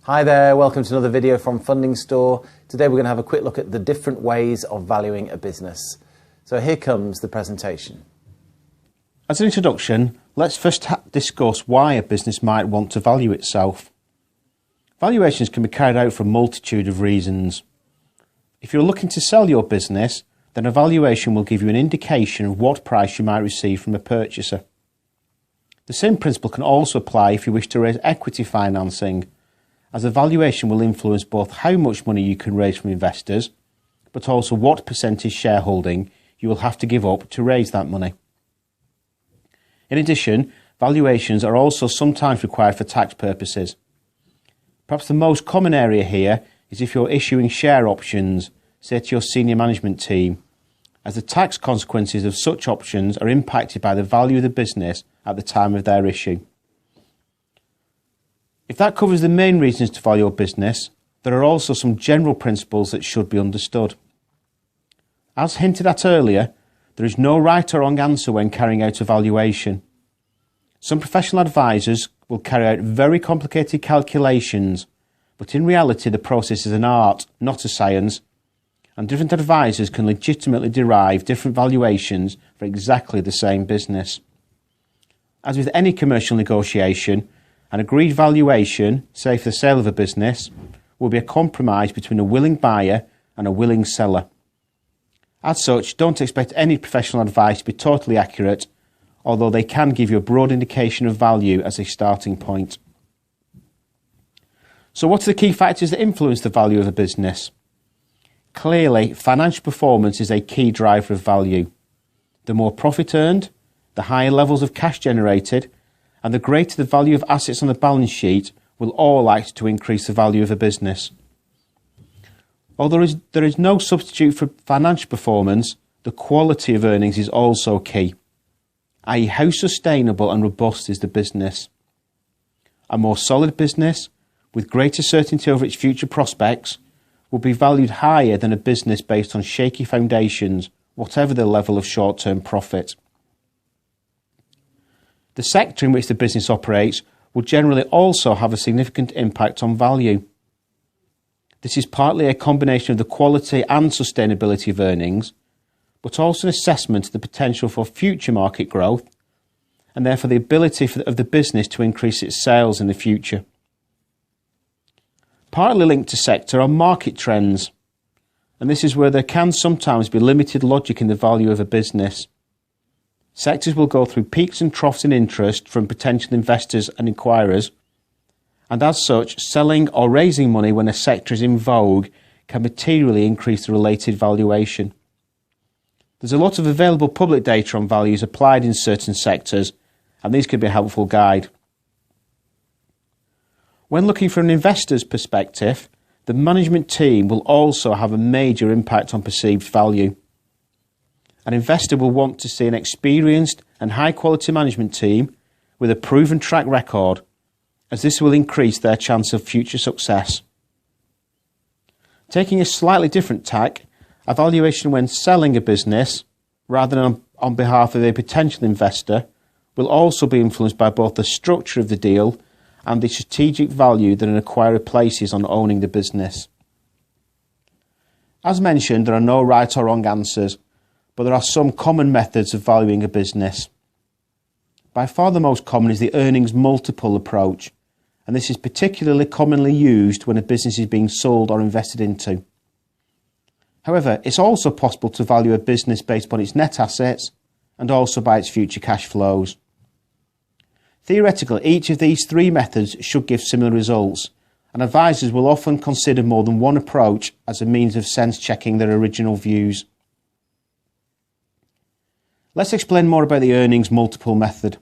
Hi there, welcome to another video from FundingStore. Today we're going to have a quick look at the different ways of valuing a business. So here comes the presentation. As an introduction, let's first discuss why a business might want to value itself. Valuations can be carried out for a multitude of reasons. If you're looking to sell your business, then a valuation will give you an indication of what price you might receive from a purchaser. The same principle can also apply if you wish to raise equity financing, as a valuation will influence both how much money you can raise from investors, but also what percentage shareholding you will have to give up to raise that money. In addition, valuations are also sometimes required for tax purposes. Perhaps the most common area here is if you're issuing share options, say to your senior management team, as the tax consequences of such options are impacted by the value of the business at the time of their issue. If that covers the main reasons to value your business, there are also some general principles that should be understood. As hinted at earlier, there is no right or wrong answer when carrying out a valuation. Some professional advisors will carry out very complicated calculations, but in reality the process is an art, not a science, and different advisors can legitimately derive different valuations for exactly the same business. As with any commercial negotiation, an agreed valuation, say for the sale of a business, will be a compromise between a willing buyer and a willing seller. As such, don't expect any professional advice to be totally accurate, although they can give you a broad indication of value as a starting point. So what are the key factors that influence the value of a business? Clearly, financial performance is a key driver of value. The more profit earned, the higher levels of cash generated, and the greater the value of assets on the balance sheet will all act to increase the value of a business. Although there is no substitute for financial performance, the quality of earnings is also key, i.e. how sustainable and robust is the business. A more solid business, with greater certainty over its future prospects, will be valued higher than a business based on shaky foundations, whatever the level of short-term profit. The sector in which the business operates will generally also have a significant impact on value. This is partly a combination of the quality and sustainability of earnings, but also an assessment of the potential for future market growth, and therefore the ability of the business to increase its sales in the future. Partly linked to sector are market trends, and this is where there can sometimes be limited logic in the value of a business. Sectors will go through peaks and troughs in interest from potential investors and inquirers, and as such, selling or raising money when a sector is in vogue can materially increase the related valuation. There's a lot of available public data on values applied in certain sectors, and these could be a helpful guide. When looking from an investor's perspective, the management team will also have a major impact on perceived value. An investor will want to see an experienced and high-quality management team with a proven track record, as this will increase their chance of future success. Taking a slightly different tack, a valuation when selling a business, rather than on behalf of a potential investor, will also be influenced by both the structure of the deal and the strategic value that an acquirer places on owning the business. As mentioned, there are no right or wrong answers, but there are some common methods of valuing a business. By far the most common is the earnings multiple approach, and this is particularly commonly used when a business is being sold or invested into. However, it's also possible to value a business based upon its net assets and also by its future cash flows. Theoretically, each of these three methods should give similar results, and advisors will often consider more than one approach as a means of sense-checking their original views. Let's explain more about the earnings multiple method.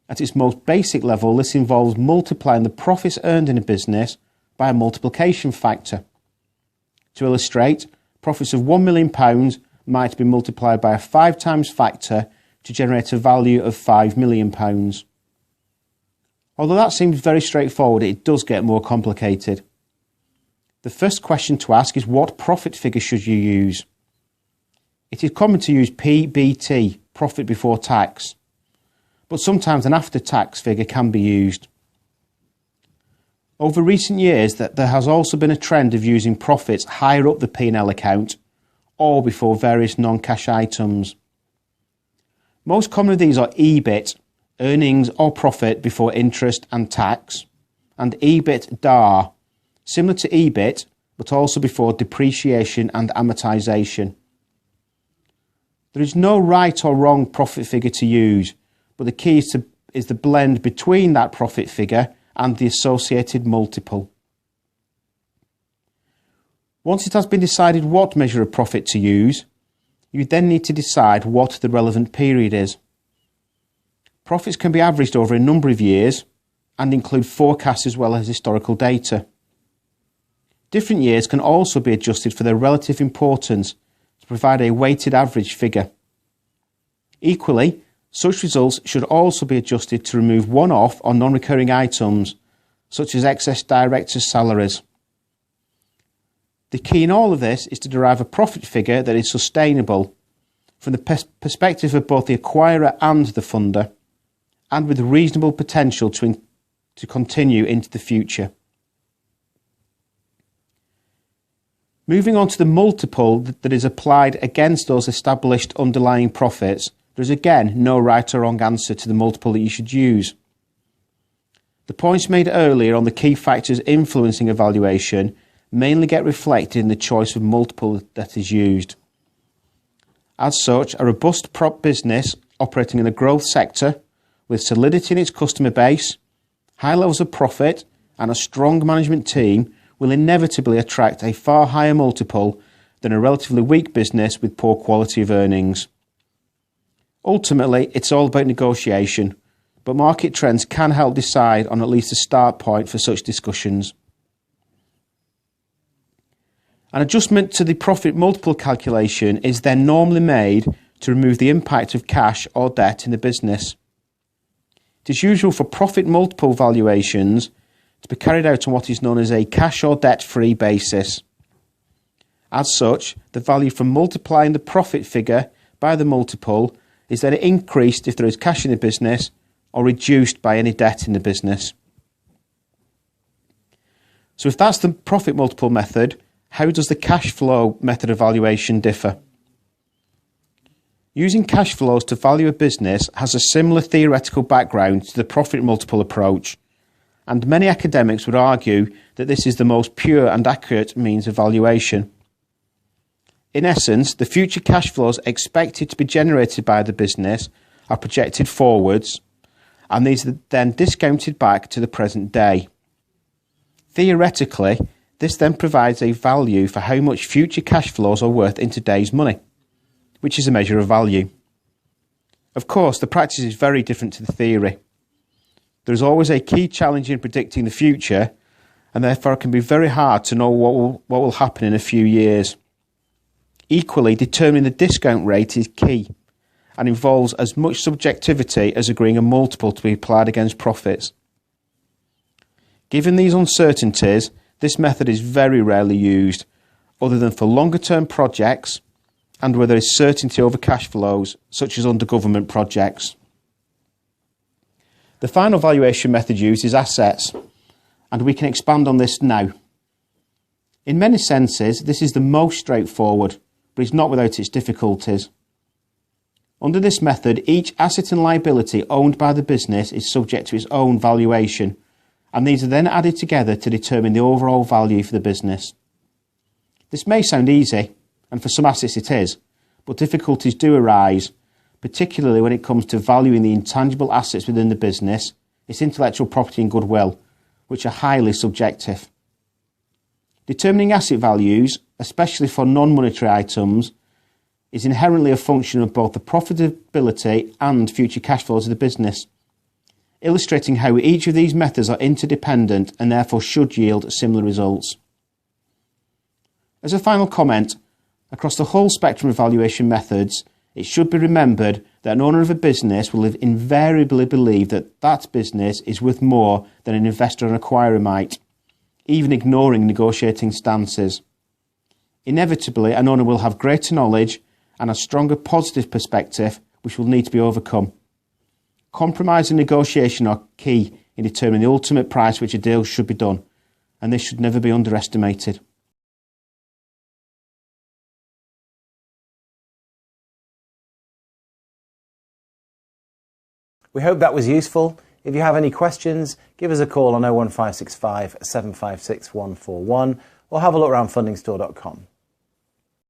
At its most basic level, this involves multiplying the profits earned in a business by a multiplication factor. To illustrate, profits of £1 million might be multiplied by a 5 times factor to generate a value of £5 million. Although that seems very straightforward, it does get more complicated. The first question to ask is, what profit figure should you use? It is common to use PBT, profit before tax, but sometimes an after-tax figure can be used. Over recent years, that there has also been a trend of using profits higher up the P&L account or before various non-cash items. Most common of these are EBIT, earnings or profit before interest and tax, and EBITDA, similar to EBIT, but also before depreciation and amortization. There is no right or wrong profit figure to use, but the key is the blend between that profit figure and the associated multiple. Once it has been decided what measure of profit to use, you then need to decide what the relevant period is. Profits can be averaged over a number of years and include forecasts as well as historical data. Different years can also be adjusted for their relative importance to provide a weighted average figure. Equally, such results should also be adjusted to remove one-off or non-recurring items, such as excess directors' salaries. The key in all of this is to derive a profit figure that is sustainable from the perspective of both the acquirer and the funder, and with reasonable potential to continue into the future. Moving on to the multiple that is applied against those established underlying profits, there is again no right or wrong answer to the multiple that you should use. The points made earlier on the key factors influencing a valuation mainly get reflected in the choice of multiple that is used. As such, a robust prop business operating in a growth sector with solidity in its customer base, high levels of profit and a strong management team will inevitably attract a far higher multiple than a relatively weak business with poor quality of earnings. Ultimately, it's all about negotiation, but market trends can help decide on at least a start point for such discussions. An adjustment to the profit multiple calculation is then normally made to remove the impact of cash or debt in the business. It is usual for profit multiple valuations to be carried out on what is known as a cash or debt-free basis. As such, the value from multiplying the profit figure by the multiple is then increased if there is cash in the business or reduced by any debt in the business. So if that's the profit multiple method, how does the cash flow method of valuation differ? Using cash flows to value a business has a similar theoretical background to the profit multiple approach, and many academics would argue that this is the most pure and accurate means of valuation. In essence, the future cash flows expected to be generated by the business are projected forwards, and these are then discounted back to the present day. Theoretically, this then provides a value for how much future cash flows are worth in today's money, which is a measure of value. Of course, the practice is very different to the theory. There is always a key challenge in predicting the future, and therefore it can be very hard to know what will happen in a few years. Equally, determining the discount rate is key and involves as much subjectivity as agreeing a multiple to be applied against profits. Given these uncertainties, this method is very rarely used, other than for longer term projects and where there is certainty over cash flows, such as under government projects. The final valuation method used is assets, and we can expand on this now. In many senses, this is the most straightforward, but it's not without its difficulties. Under this method, each asset and liability owned by the business is subject to its own valuation, and these are then added together to determine the overall value for the business. This may sound easy, and for some assets it is, but difficulties do arise, particularly when it comes to valuing the intangible assets within the business, its intellectual property and goodwill, which are highly subjective. Determining asset values, especially for non-monetary items, is inherently a function of both the profitability and future cash flows of the business, illustrating how each of these methods are interdependent and therefore should yield similar results. As a final comment, across the whole spectrum of valuation methods, it should be remembered that an owner of a business will invariably believe that that business is worth more than an investor or acquirer might, even ignoring negotiating stances. Inevitably, an owner will have greater knowledge and a stronger positive perspective, which will need to be overcome. Compromise and negotiation are key in determining the ultimate price which a deal should be done, and this should never be underestimated. We hope that was useful. If you have any questions, give us a call on 01565 756 141 or have a look around fundingstore.com.